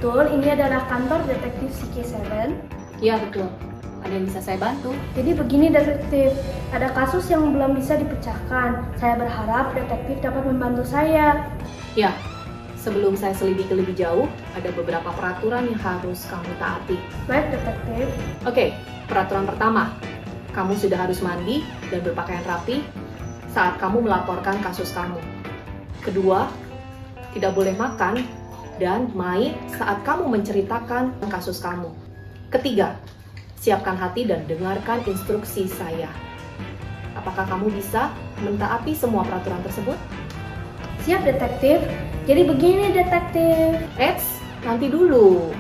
betul ini adalah kantor detektif CK7? Iya betul. Ada yang bisa saya bantu? Jadi begini detektif, ada kasus yang belum bisa dipecahkan. Saya berharap detektif dapat membantu saya. Ya, sebelum saya selidiki lebih jauh, ada beberapa peraturan yang harus kamu taati. Baik detektif. Oke, peraturan pertama. Kamu sudah harus mandi dan berpakaian rapi saat kamu melaporkan kasus kamu. Kedua, tidak boleh makan dan main saat kamu menceritakan kasus kamu. Ketiga, siapkan hati dan dengarkan instruksi saya. Apakah kamu bisa mentaati semua peraturan tersebut? Siap detektif. Jadi begini detektif. Eits, nanti dulu.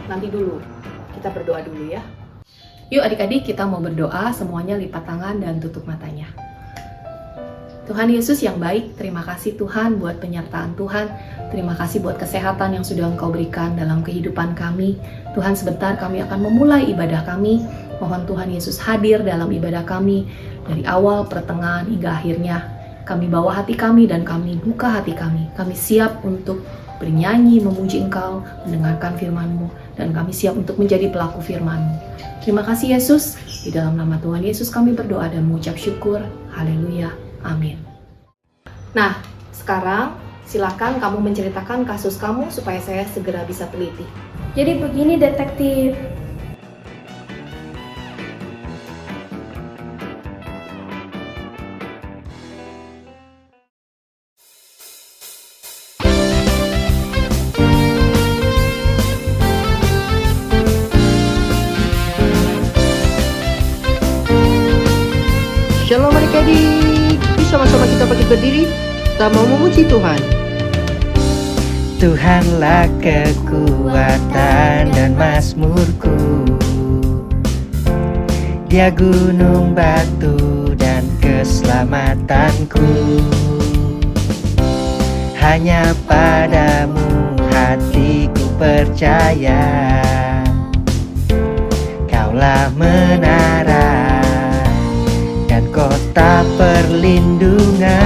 Kita berdoa dulu ya. Yuk adik-adik, kita mau berdoa, semuanya lipat tangan dan tutup matanya. Tuhan Yesus yang baik, terima kasih Tuhan buat penyertaan Tuhan. Terima kasih buat kesehatan yang sudah Engkau berikan dalam kehidupan kami. Tuhan, sebentar kami akan memulai ibadah kami. Mohon Tuhan Yesus hadir dalam ibadah kami dari awal, pertengahan, hingga akhirnya. Kami bawa hati kami dan kami buka hati kami. Kami siap untuk bernyanyi, memuji Engkau, mendengarkan firman-Mu, dan kami siap untuk menjadi pelaku firman-Mu. Terima kasih Yesus. Di dalam nama Tuhan Yesus kami berdoa dan mengucap syukur. Haleluya. Amin. Nah, sekarang silakan kamu menceritakan kasus kamu supaya saya segera bisa teliti. Jadi begini detektif. Shalom adik-adik, sama-sama kita bangkit berdiri, kita mau memuji Tuhan. Tuhanlah kekuatan dan mazmurku, Dia gunung batu dan keselamatanku. Hanya padamu hatiku percaya, Kaulah menara dan kota perlindungan.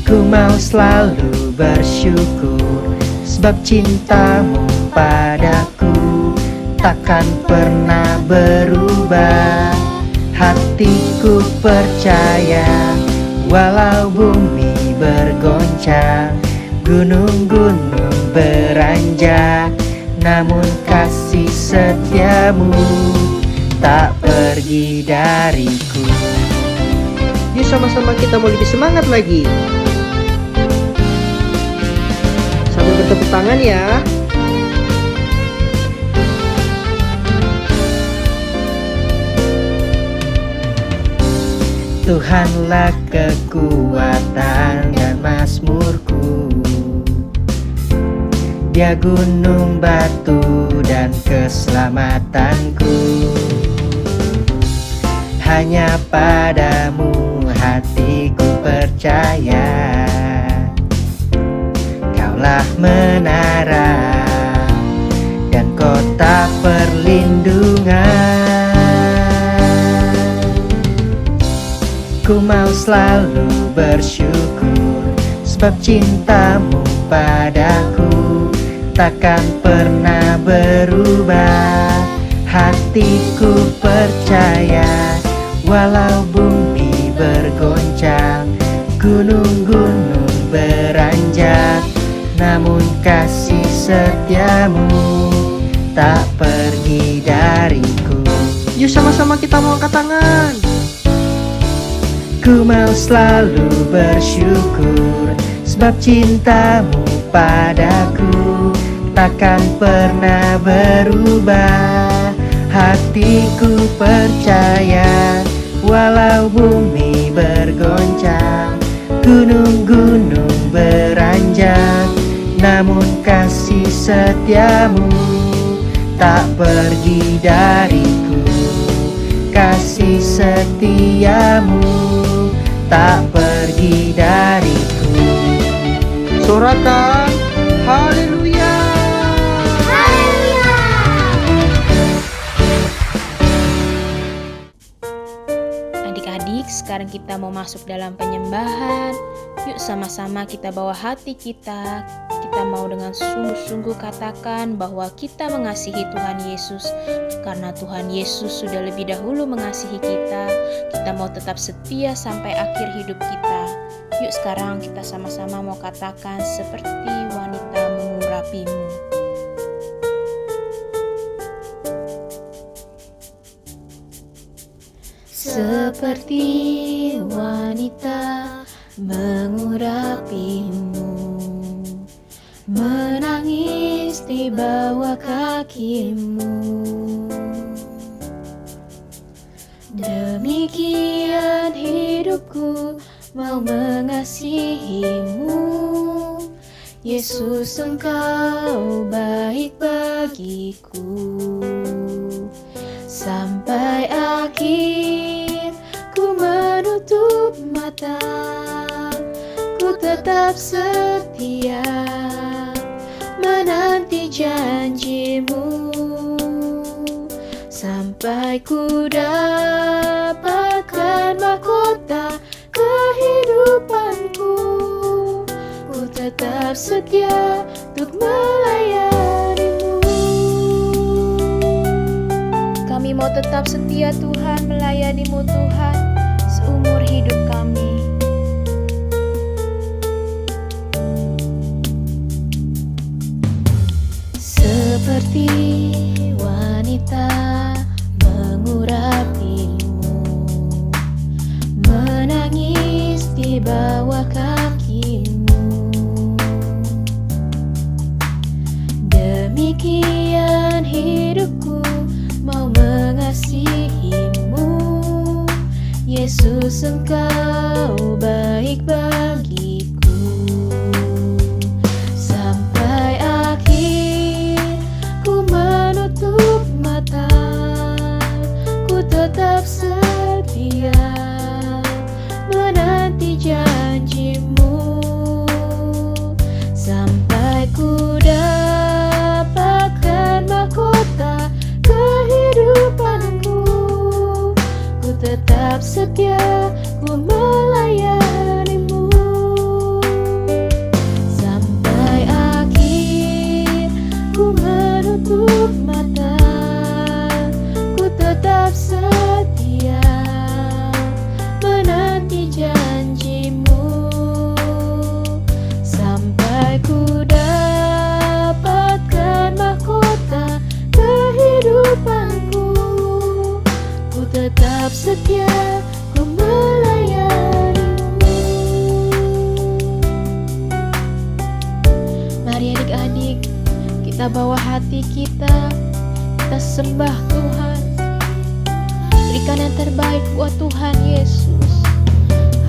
Ku mau selalu bersyukur sebab cintamu padaku takkan pernah berubah. Hatiku percaya walau bumi bergoncang, gunung-gunung beranjak, namun kasih setiamu tak pergi dariku. Yuk sama-sama kita mau lebih semangat lagi. Sambil bertepuk tangan ya. Tuhanlah kekuatan dan mazmurku, Dia gunung batu dan keselamatanku. Hanya padamu hatiku percaya, Kaulah menara dan kota perlindungan. Ku mau selalu bersyukur sebab cintamu padaku takkan pernah berubah. Hatiku percaya walau bumi bergoncang, gunung-gunung beranjak, namun kasih setiamu tak pergi dariku. Yuk sama-sama kita mau angkat tangan. Ku mau selalu bersyukur sebab cintamu padaku takkan pernah berubah. Hatiku percaya walau bumi bergoncang, gunung-gunung beranjak, namun kasih setiamu tak pergi dariku. Kasih setiamu tak pergi dariku. Sorakan haleluya. Adik-adik, sekarang sekarang kita mau masuk dalam penyembahan. Yuk sama-sama kita bawa hati kita. Kita mau dengan sungguh-sungguh katakan bahwa kita mengasihi Tuhan Yesus. Karena Tuhan Yesus sudah lebih dahulu mengasihi kita. Kita mau tetap setia sampai akhir hidup kita. Yuk sekarang kita sama-sama mau katakan seperti wanita mengurapimu. Seperti wanita mengurapimu, menangis di bawah kakimu. Demikian hidupku mau mengasihimu. Yesus, Engkau baik bagiku. Sampai akhir ku menutup mata, ku tetap setia menanti janjimu. Sampai ku dapatkan mahkota kehidupanku, ku tetap setia untuk melayanimu. Kami mau tetap setia Tuhan, melayanimu Tuhan, seumur hidup kami. Seperti wanita mengurapimu, menangis di bawah kakimu. Demikian hidupku mau mengasihimu. Yesus, Engkau baik bagiku. Sampai akhir ku menutup mata, ku tetap setia menanti janjimu. Sampai ku dapatkan mahkota kehidupanku, ku tetap setia, ku melayanimu. Sampai akhir ku menutup mata, ku tetap setia menanti janjimu. Sampai ku dapatkan mahkota kehidupanku, ku tetap setia, ku melayanimu. Mari adik-adik, kita bawa hati kita sembah Tuhan. Berikan yang terbaik buat Tuhan Yesus.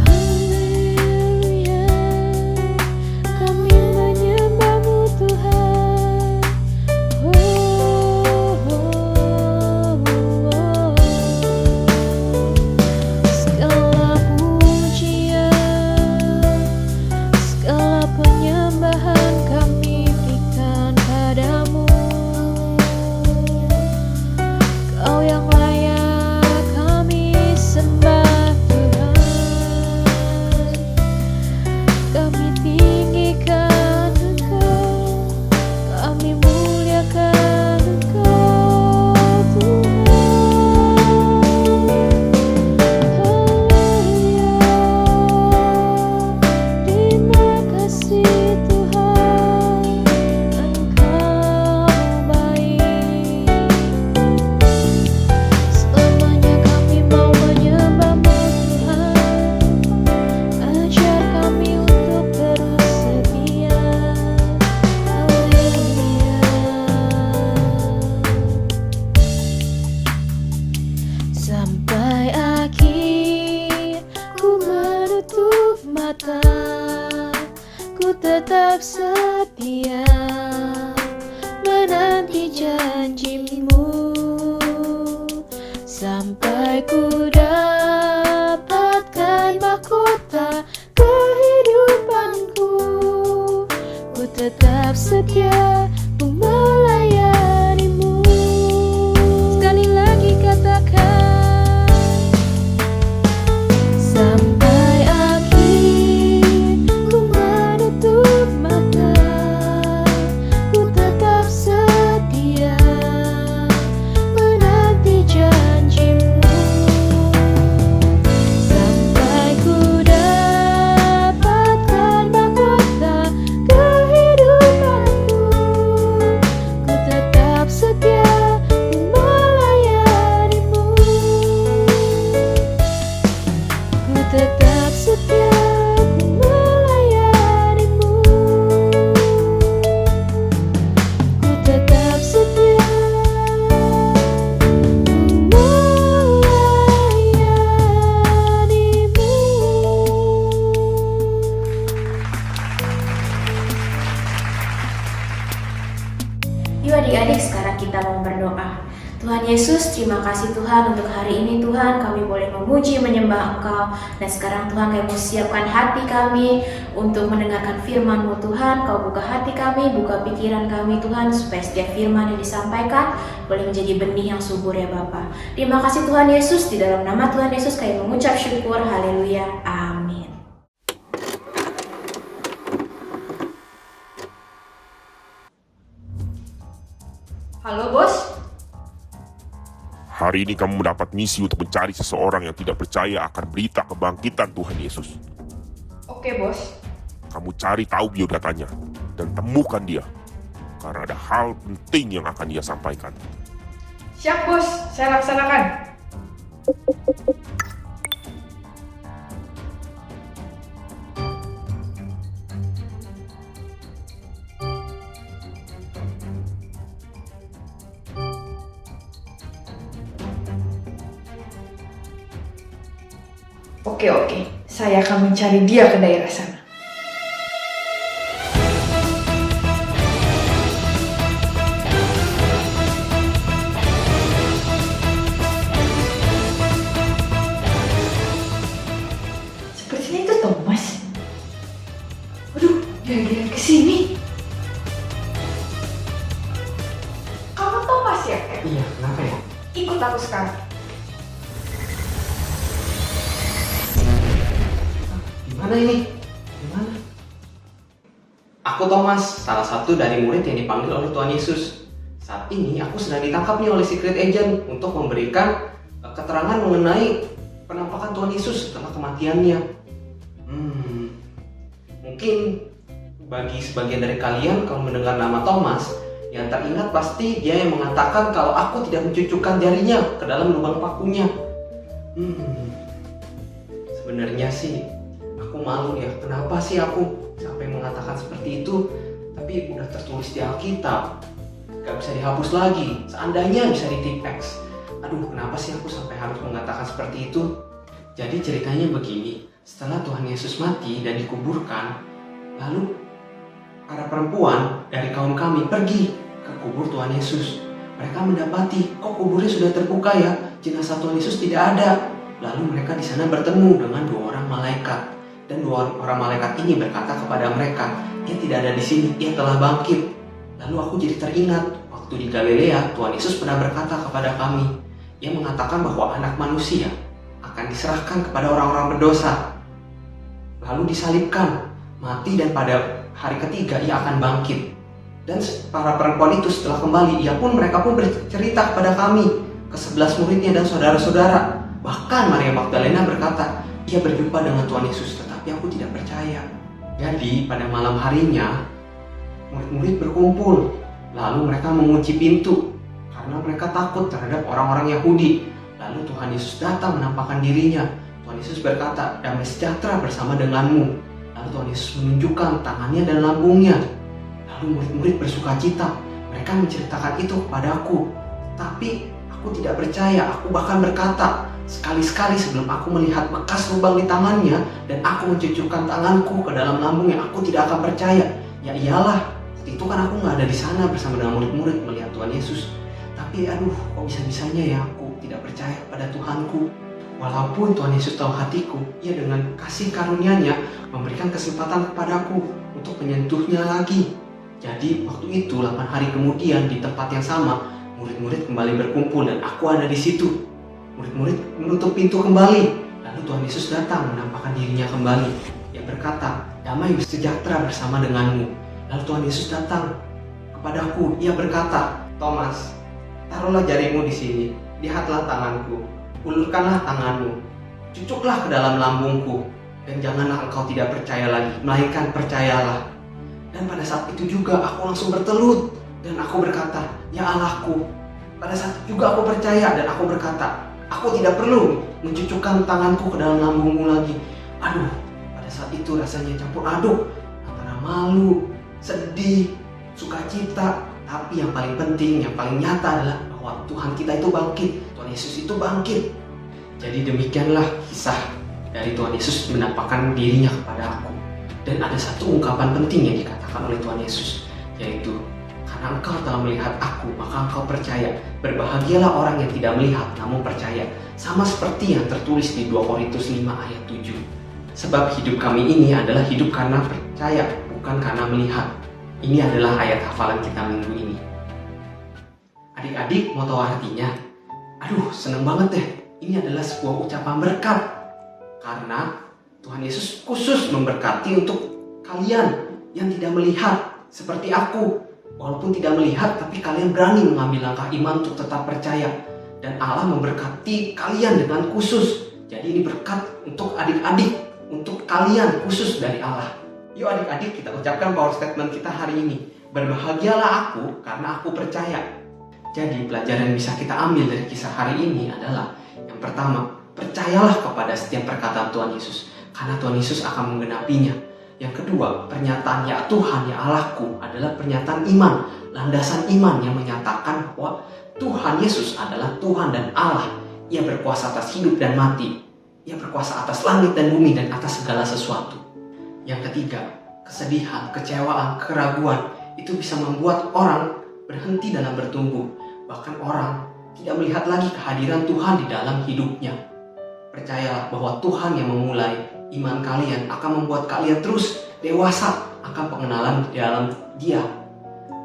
Haleluya, kami menyembah-Mu Tuhan. Segala pujian, segala penyembahan kami berikan padamu. Kau yang layak kami sembah Tuhan. Kami tinggikan Engkau, kami muliakan Engkau Tuhan. Haleluya, terima kasih Tuhan, Engkau baik. Selamanya kami mau menyembah-Mu Tuhan. Ajar kami untuk terus setia. Haleluya. Sampai akhir ku menutup mata, ku tetap setia menanti janjimu. Sampai ku dapatkan mahkota kehidupanku, ku tetap setia, ku melayanimu. Sekali lagi katakan, Yesus, terima kasih Tuhan untuk hari ini Tuhan, kami boleh memuji, menyembah Engkau. Dan sekarang Tuhan kami mau siapkan hati kami untuk mendengarkan firman-Mu Tuhan. Kau buka hati kami, buka pikiran kami Tuhan, supaya setiap firman yang disampaikan boleh menjadi benih yang subur ya Bapa. Terima kasih Tuhan Yesus, di dalam nama Tuhan Yesus kami mengucap syukur, haleluya, amin. Halo bos. Hari ini kamu mendapat misi untuk mencari seseorang yang tidak percaya akan berita kebangkitan Tuhan Yesus. Oke bos. Kamu cari tahu biodatanya dan temukan dia, karena ada hal penting yang akan dia sampaikan. Siap bos, saya laksanakan. Oke, saya akan mencari dia ke daerah sana. Sepertinya itu Thomas. Waduh, dia kesini. Kamu Thomas ya? Iya, kenapa ya? Ikut aku sekarang. Gimana ini? Gimana? Aku Thomas, salah satu dari murid yang dipanggil oleh Tuhan Yesus. Saat ini aku sedang ditangkap nih oleh secret agent untuk memberikan keterangan mengenai penampakan Tuhan Yesus setelah kematiannya. Mungkin bagi sebagian dari kalian kalau mendengar nama Thomas, yang teringat pasti dia yang mengatakan kalau aku tidak mencucukkan jarinya ke dalam lubang pakunya. Sebenarnya sih aku malu ya, kenapa sih aku sampai mengatakan seperti itu? Tapi udah tertulis di Alkitab, gak bisa dihapus lagi. Seandainya bisa di-typex. Aduh, kenapa sih aku sampai harus mengatakan seperti itu? Jadi ceritanya begini, setelah Tuhan Yesus mati dan dikuburkan, lalu para perempuan dari kaum kami pergi ke kubur Tuhan Yesus. Mereka mendapati, kok kuburnya sudah terbuka ya, jenazah Tuhan Yesus tidak ada. Lalu mereka di sana bertemu dengan 2 orang malaikat. Dan 2 orang malaikat ini berkata kepada mereka, dia tidak ada di sini, ia telah bangkit. Lalu aku jadi teringat, waktu di Galilea, Tuhan Yesus pernah berkata kepada kami, ia mengatakan bahwa anak manusia akan diserahkan kepada orang-orang berdosa, lalu disalibkan, mati, dan pada hari ketiga ia akan bangkit. Dan para perempuan itu setelah kembali, mereka pun bercerita kepada kami, ke-11 muridnya dan saudara-saudara. Bahkan Maria Magdalena berkata, ia berjumpa dengan Tuhan Yesus, tetapi aku tidak percaya. Jadi pada malam harinya, murid-murid berkumpul. Lalu mereka mengunci pintu, karena mereka takut terhadap orang-orang Yahudi. Lalu Tuhan Yesus datang menampakkan dirinya. Tuhan Yesus berkata, damai sejahtera bersama denganmu. Lalu Tuhan Yesus menunjukkan tangannya dan lambungnya. Lalu murid-murid bersukacita. Mereka menceritakan itu kepadaku. Tapi aku tidak percaya, aku bahkan berkata, sekali-sekali sebelum aku melihat bekas lubang di tangannya dan aku mencucukkan tanganku ke dalam lambungnya, aku tidak akan percaya. Ya iyalah, waktu itu kan aku nggak ada di sana bersama dengan murid-murid melihat Tuhan Yesus. Tapi aduh, kok bisa-bisanya ya aku tidak percaya pada Tuhanku. Walaupun Tuhan Yesus tahu hatiku, ia dengan kasih karunia-Nya memberikan kesempatan kepadaku untuk menyentuhnya lagi. Jadi waktu itu 8 hari kemudian di tempat yang sama, murid-murid kembali berkumpul dan aku ada di situ. Murid-murid menutup pintu kembali. Lalu Tuhan Yesus datang menampakkan dirinya kembali. Ia berkata, damai sejahtera bersama denganmu. Lalu Tuhan Yesus datang kepadaku. Ia berkata, Thomas, taruhlah jarimu di sini. Lihatlah tanganku. Ulurkanlah tanganmu. Cucuklah ke dalam lambungku. Dan janganlah engkau tidak percaya lagi, melainkan percayalah. Dan pada saat itu juga aku langsung bertelut. Dan aku berkata, ya Allahku. Pada saat itu juga aku percaya dan aku berkata, aku tidak perlu mencucukkan tanganku ke dalam lambungmu lagi. Aduh, pada saat itu rasanya campur aduk antara malu, sedih, sukacita. Tapi yang paling penting, yang paling nyata adalah bahwa Tuhan kita itu bangkit. Tuhan Yesus itu bangkit. Jadi demikianlah kisah dari Tuhan Yesus menampakkan dirinya kepada aku. Dan ada satu ungkapan penting yang dikatakan oleh Tuhan Yesus, yaitu Karena engkau telah melihat aku, maka engkau percaya. Berbahagialah orang yang tidak melihat, namun percaya. Sama seperti yang tertulis di 2 Korintus 5 ayat 7. Sebab hidup kami ini adalah hidup karena percaya, bukan karena melihat. Ini adalah ayat hafalan kita minggu ini. Adik-adik mau tahu artinya? Aduh, seneng banget deh. Ini adalah sebuah ucapan berkat. Karena Tuhan Yesus khusus memberkati untuk kalian yang tidak melihat seperti aku. Walaupun tidak melihat, tapi kalian berani mengambil langkah iman untuk tetap percaya. Dan Allah memberkati kalian dengan khusus. Jadi ini berkat untuk adik-adik, untuk kalian khusus dari Allah. Yuk adik-adik, kita ucapkan power statement kita hari ini. Berbahagialah aku karena aku percaya. Jadi pelajaran yang bisa kita ambil dari kisah hari ini adalah yang pertama, percayalah kepada setiap perkataan Tuhan Yesus. Karena Tuhan Yesus akan menggenapinya. Yang kedua, pernyataan ya Tuhan, ya Allahku adalah pernyataan iman, landasan iman yang menyatakan bahwa Tuhan Yesus adalah Tuhan dan Allah. Ia berkuasa atas hidup dan mati. Ia berkuasa atas langit dan bumi dan atas segala sesuatu. Yang ketiga, kesedihan, kecewaan, keraguan itu bisa membuat orang berhenti dalam bertumbuh. Bahkan orang tidak melihat lagi kehadiran Tuhan di dalam hidupnya. Percayalah bahwa Tuhan yang memulai iman kalian akan membuat kalian terus dewasa akan pengenalan di dalam Dia.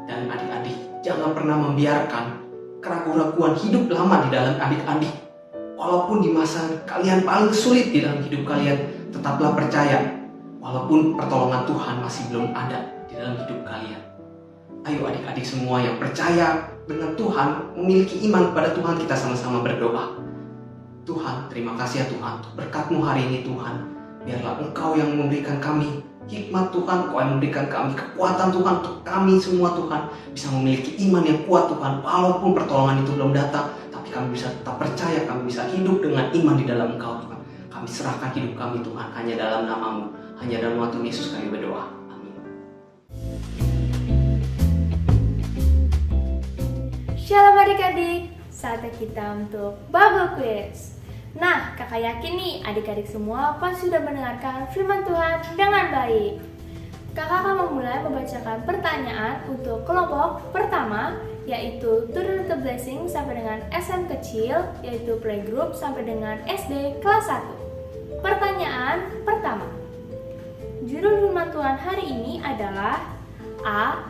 Dan adik-adik, jangan pernah membiarkan keraguan-keraguan hidup lama di dalam adik-adik. Walaupun di masa kalian paling sulit di dalam hidup kalian, tetaplah percaya. Walaupun pertolongan Tuhan masih belum ada di dalam hidup kalian. Ayo adik-adik semua yang percaya dengan Tuhan, memiliki iman kepada Tuhan, kita sama-sama berdoa. Tuhan, terima kasih ya Tuhan untuk berkat-Mu hari ini Tuhan. Biarlah Engkau yang memberikan kami hikmat Tuhan, Engkau yang memberikan kami kekuatan Tuhan untuk kami semua Tuhan bisa memiliki iman yang kuat Tuhan. Walaupun pertolongan itu belum datang, tapi kami bisa tetap percaya, kami bisa hidup dengan iman di dalam Engkau Tuhan. Kami serahkan hidup kami Tuhan hanya dalam nama-Mu, hanya dalam nama Tuhan Yesus kami berdoa. Amin. Shalom adik-adik, saatnya kita untuk Bubble Quiz. Nah, kakak yakin nih adik-adik semua pasti sudah mendengarkan firman Tuhan dengan baik. Kakak akan memulai membacakan pertanyaan untuk kelompok pertama, yaitu Turn to Blessing sampai dengan SM kecil, yaitu Playgroup sampai dengan SD kelas 1. Pertanyaan pertama. Judul firman Tuhan hari ini adalah A.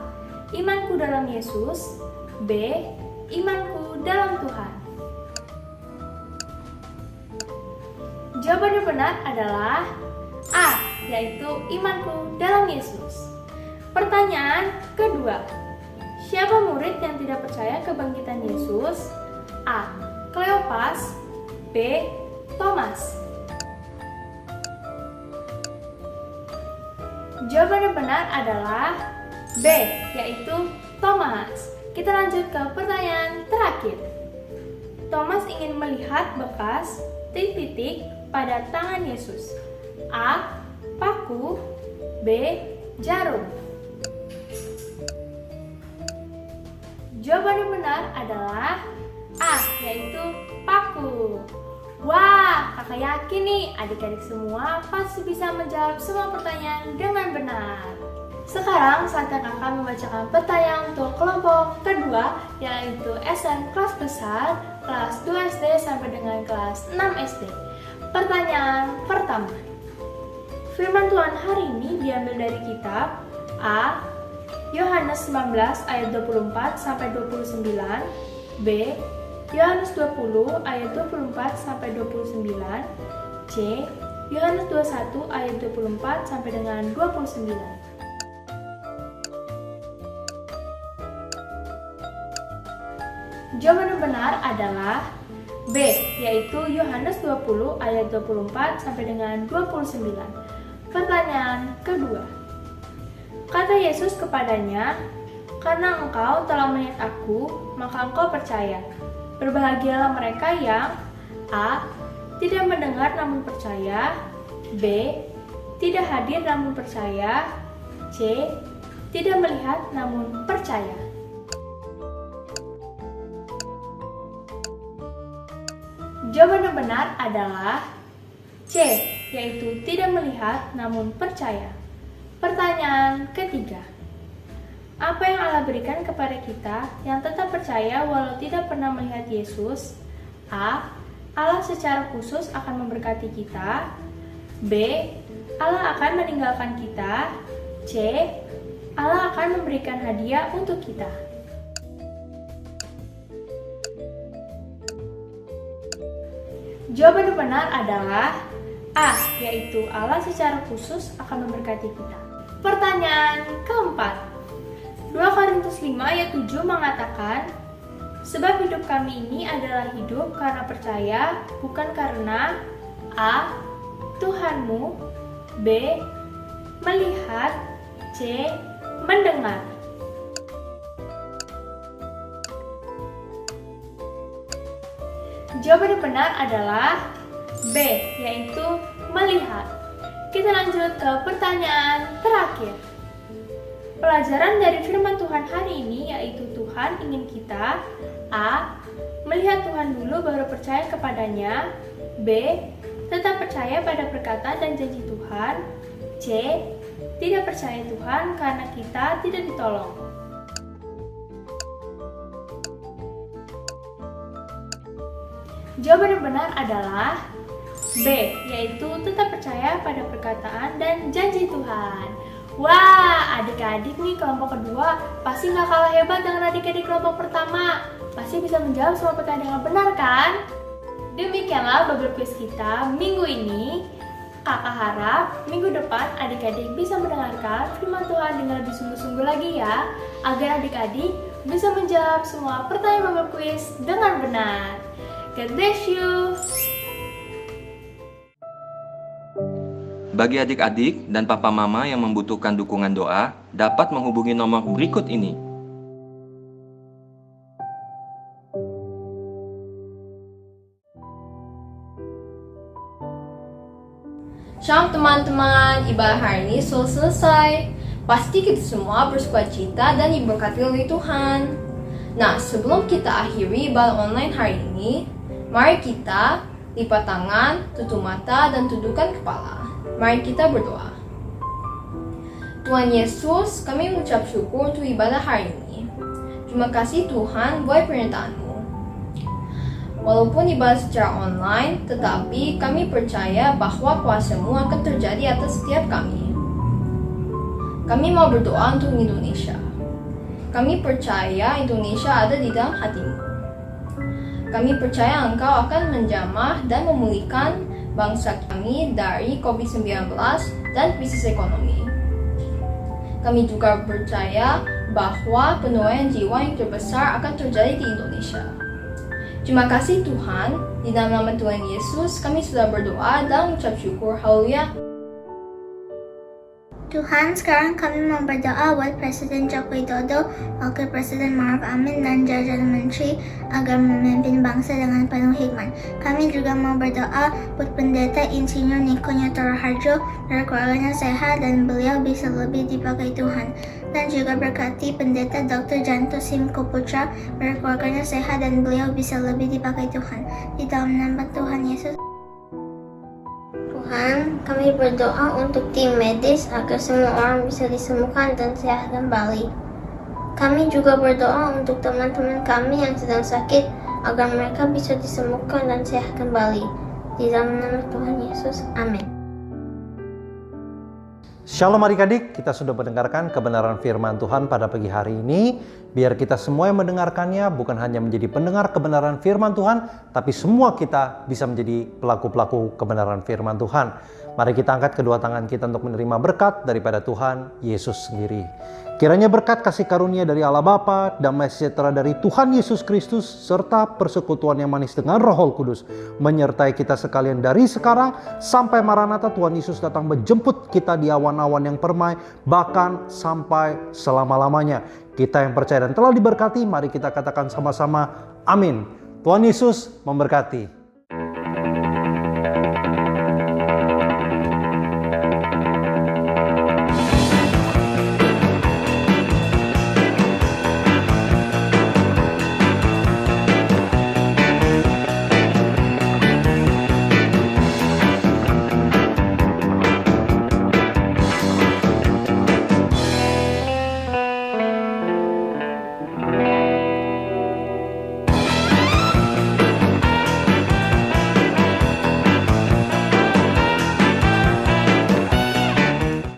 Imanku dalam Yesus. B. Imanku dalam Tuhan. Jawaban yang benar adalah A, yaitu imanku dalam Yesus. Pertanyaan kedua. Siapa murid yang tidak percaya kebangkitan Yesus? A. Kleopas. B. Thomas. Jawaban yang benar adalah B, yaitu Thomas. Kita lanjut ke pertanyaan terakhir. Thomas ingin melihat bekas titik-titik pada tangan Yesus. A. Paku. B. Jarum. Jawaban yang benar adalah A, yaitu paku. Wah, kakak yakin nih adik-adik semua pasti bisa menjawab semua pertanyaan dengan benar. Sekarang saatnya kakak membacakan pertanyaan untuk kelompok kedua, yaitu SM kelas besar, kelas 2 SD sampai dengan kelas 6 SD. Pertanyaan pertama. Firman Tuhan hari ini diambil dari kitab A. Yohanes 19 ayat 24 sampai 29, B. Yohanes 20 ayat 24 sampai 29, C. Yohanes 21 ayat 24 sampai dengan 29. Jawaban yang benar adalah B, yaitu Yohanes 20 ayat 24 sampai dengan 29. Pertanyaan kedua. Kata Yesus kepadanya, "Karena engkau telah melihat aku, maka engkau percaya. Berbahagialah mereka yang A. Tidak mendengar namun percaya, B. Tidak hadir namun percaya, C. Tidak melihat namun percaya." Jawaban yang benar adalah C, yaitu tidak melihat namun percaya. Pertanyaan ketiga. Apa yang Allah berikan kepada kita yang tetap percaya walau tidak pernah melihat Yesus? A. Allah secara khusus akan memberkati kita. B. Allah akan meninggalkan kita. C. Allah akan memberikan hadiah untuk kita. Jawaban yang benar adalah A, yaitu Allah secara khusus akan memberkati kita. Pertanyaan keempat. 2 Korintus 5 ayat 7 mengatakan, sebab hidup kami ini adalah hidup karena percaya, bukan karena A. Tuhanmu, B. melihat, C. mendengar. Jawaban yang benar adalah B, yaitu melihat. Kita lanjut ke pertanyaan terakhir. Pelajaran dari firman Tuhan hari ini yaitu Tuhan ingin kita A. melihat Tuhan dulu baru percaya kepadanya. B. tetap percaya pada perkataan dan janji Tuhan. C. tidak percaya Tuhan karena kita tidak ditolong. Jawaban yang benar adalah B, yaitu tetap percaya pada perkataan dan janji Tuhan. Wah, adik-adik nih kelompok kedua pasti nggak kalah hebat dengan adik-adik kelompok pertama. Pasti bisa menjawab semua pertanyaan yang benar kan? Demikianlah Bible Quiz kita minggu ini. Kakak harap minggu depan adik-adik bisa mendengarkan firman Tuhan dengan lebih sungguh-sungguh lagi ya, agar adik-adik bisa menjawab semua pertanyaan Bible Quiz dengan benar. God bless you. Bagi adik-adik dan papa mama yang membutuhkan dukungan doa, dapat menghubungi nomor berikut ini. Shalom teman-teman, ibadah hari ini sudah selesai. Pasti kita semua bersukacita dan diberkati oleh Tuhan. Nah, sebelum kita akhiri ibadah online hari ini, mari kita lipat tangan, tutup mata, dan tundukkan kepala. Mari kita berdoa. Tuhan Yesus, kami mengucap syukur untuk ibadah hari ini. Terima kasih Tuhan buat pernyataan-Mu. Walaupun ibadah secara online, tetapi kami percaya bahwa kuasa-Mu akan terjadi atas setiap kami. Kami mau berdoa untuk Indonesia. Kami percaya Indonesia ada di dalam hati-Mu. Kami percaya Engkau akan menjamah dan memulihkan bangsa kami dari COVID-19 dan krisis ekonomi. Kami juga percaya bahwa penuaian jiwa yang terbesar akan terjadi di Indonesia. Terima kasih Tuhan, di dalam nama Tuhan Yesus kami sudah berdoa dan mengucap syukur. Haleluya. Tuhan, sekarang kami mau berdoa buat Presiden Joko Widodo, Wakil Presiden Maruf Amin, dan jajaran menteri agar memimpin bangsa dengan penuh hikmat. Kami juga mau berdoa buat Pendeta Insinyur Niko Nyotoro Harjo, agar keluarganya sehat dan beliau bisa lebih dipakai Tuhan. Dan juga berkati Pendeta Dr. Janto Simko Putra, agar keluarganya sehat dan beliau bisa lebih dipakai Tuhan. Di dalam nama Tuhan Yesus. Tuhan, kami berdoa untuk tim medis agar semua orang bisa disembuhkan dan sehat kembali. Kami juga berdoa untuk teman-teman kami yang sedang sakit agar mereka bisa disembuhkan dan sehat kembali. Di dalam nama Tuhan Yesus, amin. Shalom adik-adik, kita sudah mendengarkan kebenaran firman Tuhan pada pagi hari ini. Biar kita semua yang mendengarkannya bukan hanya menjadi pendengar kebenaran firman Tuhan, tapi semua kita bisa menjadi pelaku-pelaku kebenaran firman Tuhan. Mari kita angkat kedua tangan kita untuk menerima berkat daripada Tuhan Yesus sendiri. Kiranya berkat kasih karunia dari Allah Bapa, damai sejahtera dari Tuhan Yesus Kristus, serta persekutuan yang manis dengan Roh Kudus menyertai kita sekalian dari sekarang sampai Maranatha Tuhan Yesus datang menjemput kita di awan-awan yang permai, bahkan sampai selama-lamanya. Kita yang percaya dan telah diberkati, mari kita katakan sama-sama, amin. Tuhan Yesus memberkati.